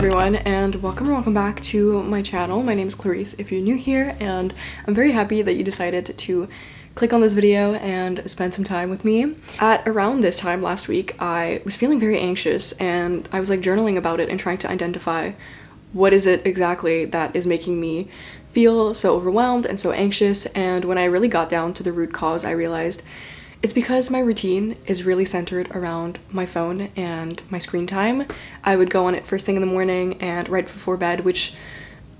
everyone, and welcome back to my channel. My name is Clarice if you're new here, and I'm very happy that you decided to click on this video and spend some time with me. At around this time last week, I was feeling very anxious, and I was like journaling about it and trying to identify what is it exactly that is making me feel so overwhelmed and so anxious. And when I really got down to the root cause, I realized it's because my routine is really centered around my phone and my screen time. I would go on it first thing in the morning and right before bed, which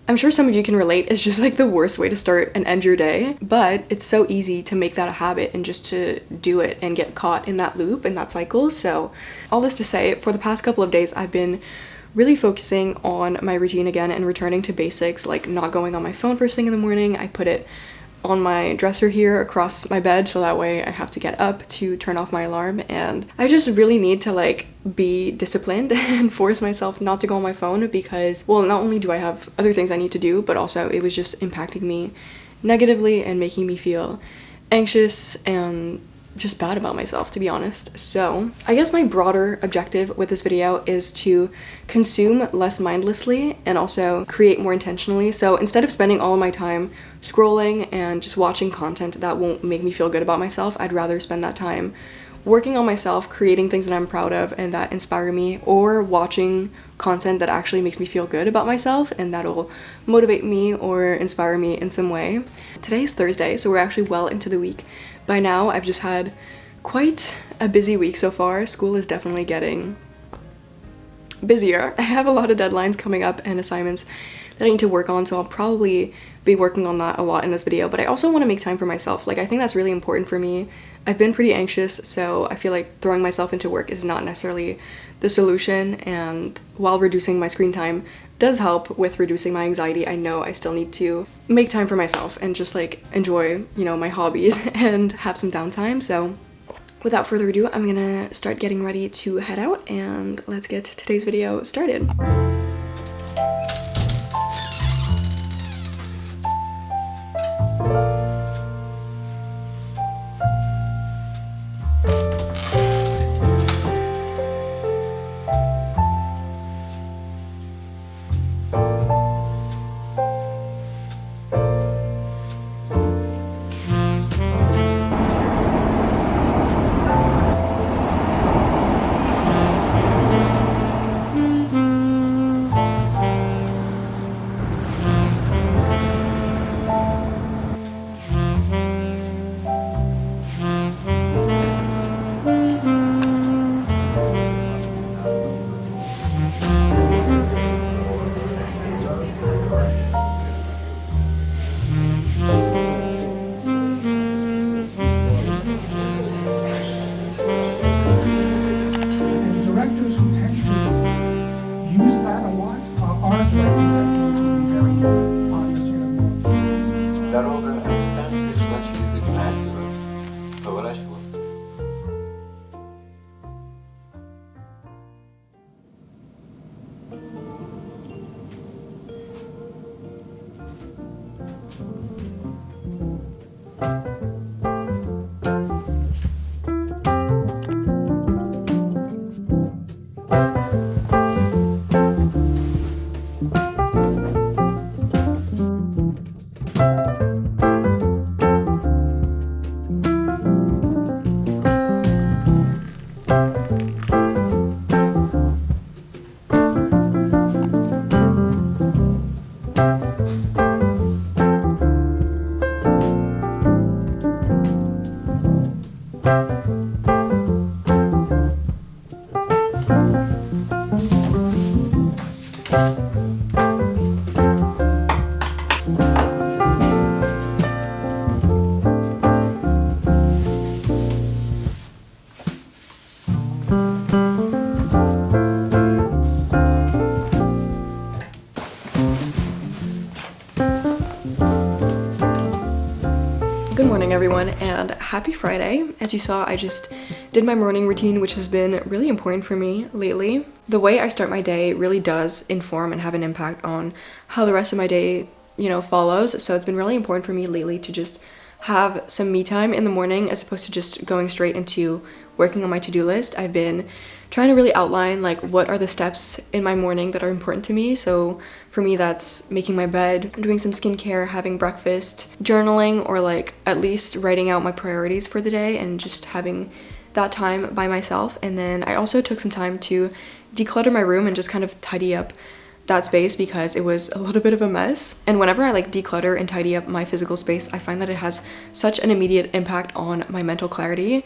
I'm sure some of you can relate is just like the worst way to start and end your day. But it's so easy to make that a habit and just to do it and get caught in that loop and that cycle. So all this to say, for the past couple of days, I've been really focusing on my routine again and returning to basics, like not going on my phone first thing in the morning. I put it on my dresser here across my bed, so that way I have to get up to turn off my alarm. And I just really need to like be disciplined and force myself not to go on my phone, because, well, not only do I have other things I need to do, but also it was just impacting me negatively and making me feel anxious and just bad about myself, to be honest. So I guess my broader objective with this video is to consume less mindlessly and also create more intentionally. So instead of spending all of my time scrolling and just watching content that won't make me feel good about myself, I'd rather spend that time working on myself, creating things that I'm proud of and that inspire me, or watching content that actually makes me feel good about myself and that'll motivate me or inspire me in some way. Today's Thursday, so we're actually well into the week. By now, I've just had quite a busy week so far. School is definitely getting busier. I have a lot of deadlines coming up and assignments that I need to work on, so I'll probably be working on that a lot in this video. But I also want to make time for myself. Like, I think that's really important for me. I've been pretty anxious, so I feel like throwing myself into work is not necessarily the solution, and while reducing my screen time does help with reducing my anxiety, I know I still need to make time for myself and just like enjoy, you know, my hobbies and have some downtime. So without further ado, I'm gonna start getting ready to head out, and let's get today's video started. Дорога от станции шла через Игнатьево, поворачивала. Good morning, everyone, and happy Friday. As you saw, I just did my morning routine, which has been really important for me lately. The way I start my day really does inform and have an impact on how the rest of my day, follows. So it's been really important for me lately to just have some me time in the morning as opposed to just going straight into working on my to-do list, I've been trying to really outline like what are the steps in my morning that are important to me. So for me, that's making my bed, doing some skincare, having breakfast, journaling, or like at least writing out my priorities for the day and just having that time by myself. And then I also took some time to declutter my room and just kind of tidy up that space because it was a little bit of a mess. And whenever I like declutter and tidy up my physical space, I find that it has such an immediate impact on my mental clarity.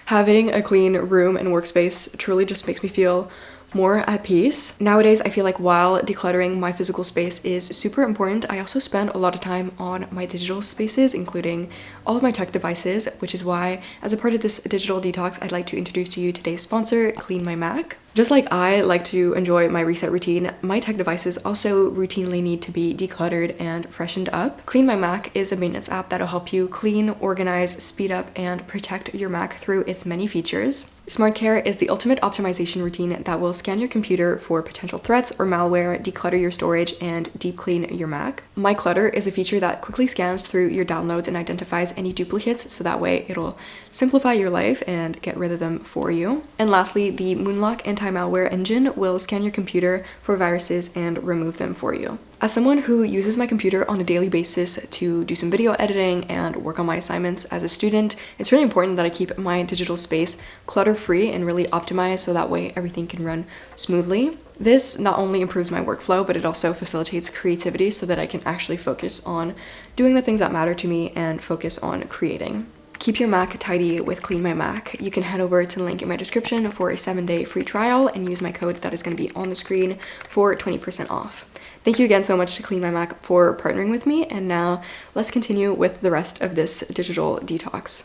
Having a clean room and workspace truly just makes me feel more at peace. Nowadays, I feel like while decluttering my physical space is super important, I also spend a lot of time on my digital spaces, including all of my tech devices, which is why, as a part of this digital detox, I'd like to introduce to you today's sponsor, Clean My Mac. Just like I like to enjoy my reset routine, my tech devices also routinely need to be decluttered and freshened up. Clean My Mac is a maintenance app that'll help you clean, organize, speed up, and protect your Mac through its many features. Smart Care is the ultimate optimization routine that will scan your computer for potential threats or malware, declutter your storage, and deep clean your Mac. My Clutter is a feature that quickly scans through your downloads and identifies any duplicates, so that way it'll simplify your life and get rid of them for you. And lastly, the Moonlock anti-malware engine will scan your computer for viruses and remove them for you. As someone who uses my computer on a daily basis to do some video editing and work on my assignments as a student, it's really important that I keep my digital space clutter-free and really optimized so that way everything can run smoothly. This not only improves my workflow, but it also facilitates creativity so that I can actually focus on doing the things that matter to me and focus on creating. Keep your Mac tidy with Clean My Mac. You can head over to the link in my description for a 7-day free trial and use my code that is going to be on the screen for 20% off. Thank you again so much to Clean My Mac for partnering with me, and now let's continue with the rest of this digital detox.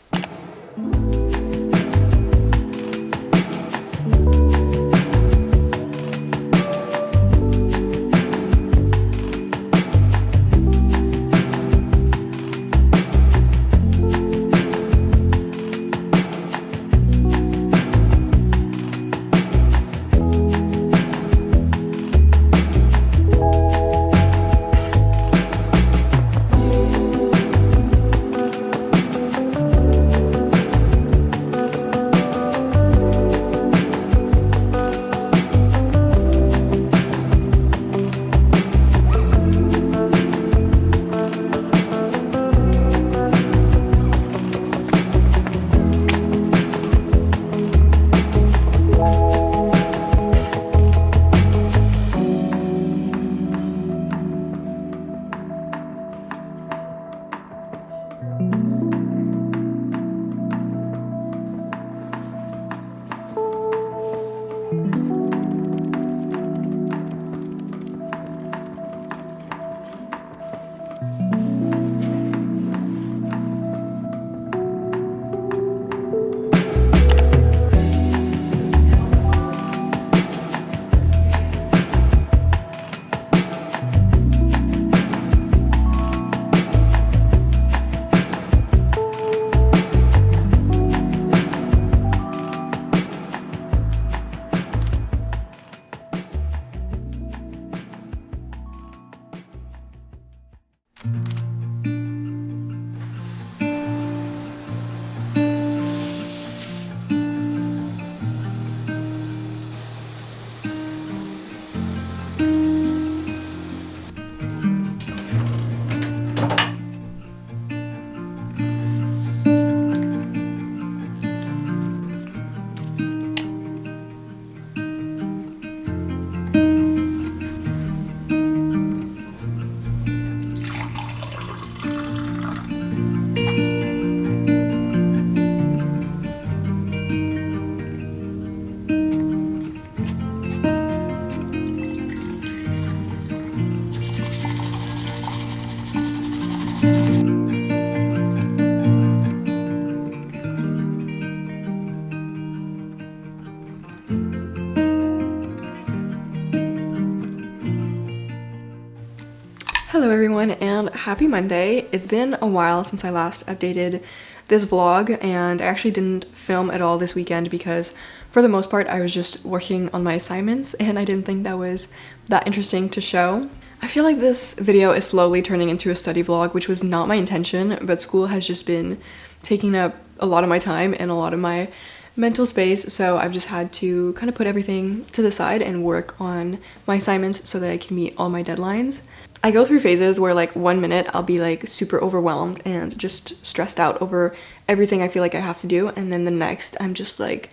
Hello everyone and happy Monday. It's been a while since I last updated this vlog, and I actually didn't film at all this weekend because for the most part I was just working on my assignments and I didn't think that was that interesting to show. I feel like this video is slowly turning into a study vlog, which was not my intention, but school has just been taking up a lot of my time and a lot of my mental space, so I've just had to kind of put everything to the side and work on my assignments so that I can meet all my deadlines. I go through phases where like 1 minute I'll be like super overwhelmed and just stressed out over everything I feel like I have to do, and then the next I'm just like,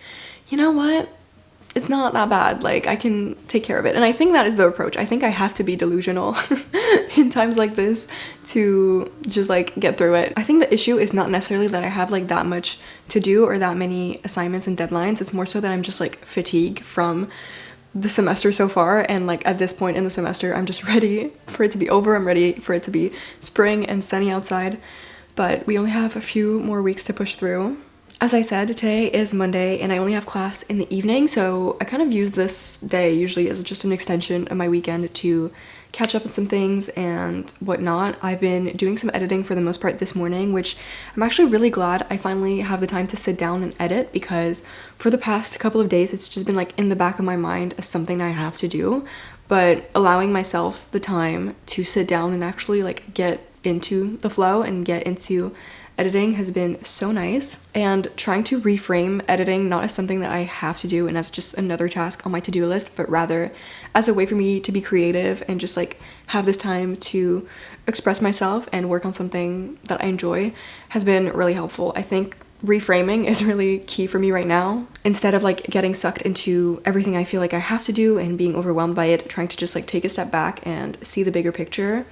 you know what? It's not that bad, like I can take care of it. And I think that is the approach. I think I have to be delusional in times like this to just like get through it. I think the issue is not necessarily that I have like that much to do or that many assignments and deadlines. It's more so that I'm just like fatigued from the semester so far, and like at this point in the semester I'm just ready for it to be over. I'm ready for it to be spring and sunny outside, but we only have a few more weeks to push through. As I said, today is Monday and I only have class in the evening, so I kind of use this day usually as just an extension of my weekend to catch up on some things and whatnot. I've been doing some editing for the most part this morning, which I'm actually really glad I finally have the time to sit down and edit, because for the past couple of days it's just been like in the back of my mind as something that I have to do. But allowing myself the time to sit down and actually like get into the flow and get into editing has been so nice, and trying to reframe editing not as something that I have to do and as just another task on my to-do list, but rather as a way for me to be creative and just like have this time to express myself and work on something that I enjoy has been really helpful. I think reframing is really key for me right now. Instead of like getting sucked into everything I feel like I have to do and being overwhelmed by it, trying to just like take a step back and see the bigger picture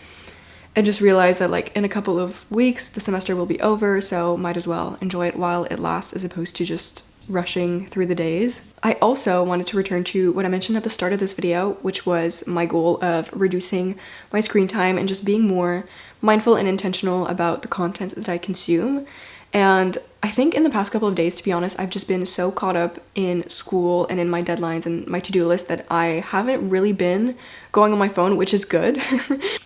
and just realize that like in a couple of weeks the semester will be over, so might as well enjoy it while it lasts as opposed to just rushing through the days. I also wanted to return to what I mentioned at the start of this video, which was my goal of reducing my screen time and just being more mindful and intentional about the content that I consume. And I think in the past couple of days, to be honest, I've just been so caught up in school and in my deadlines and my to-do list that I haven't really been going on my phone, which is good.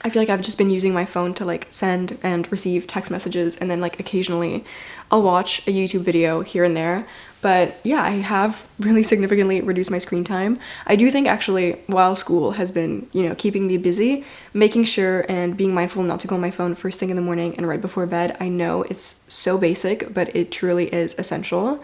I feel like I've just been using my phone to like send and receive text messages, and then like occasionally I'll watch a YouTube video here and there. But yeah, I have really significantly reduced my screen time. I do think actually while school has been, you know, keeping me busy, making sure and being mindful not to go on my phone first thing in the morning and right before bed. I know it's so basic, but it truly is essential.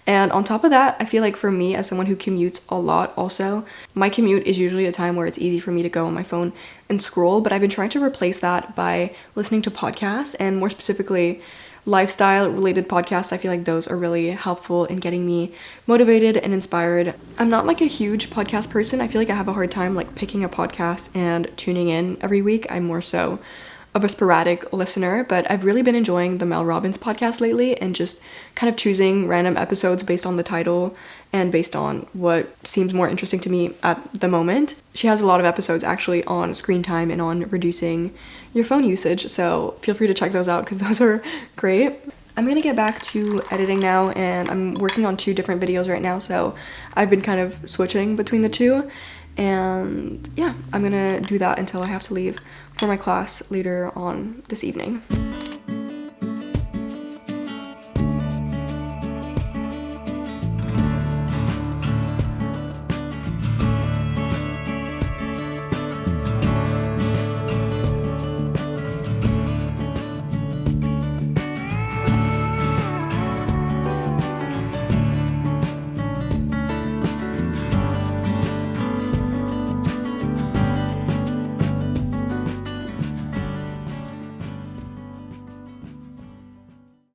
And on top of that, I feel like for me as someone who commutes a lot also, my commute is usually a time where it's easy for me to go on my phone and scroll, but I've been trying to replace that by listening to podcasts, and more specifically lifestyle related podcasts. I feel like those are really helpful in getting me motivated and inspired. I'm not like a huge podcast person. I feel like I have a hard time like picking a podcast and tuning in every week. I'm more so of a sporadic listener, but I've really been enjoying the Mel Robbins podcast lately and just kind of choosing random episodes based on the title and based on what seems more interesting to me at the moment. She has a lot of episodes actually on screen time and on reducing your phone usage, so feel free to check those out because those are great. I'm gonna get back to editing now, and I'm working on 2 different videos right now, so I've been kind of switching between the 2. And yeah, I'm gonna do that until I have to leave for my class later on this evening.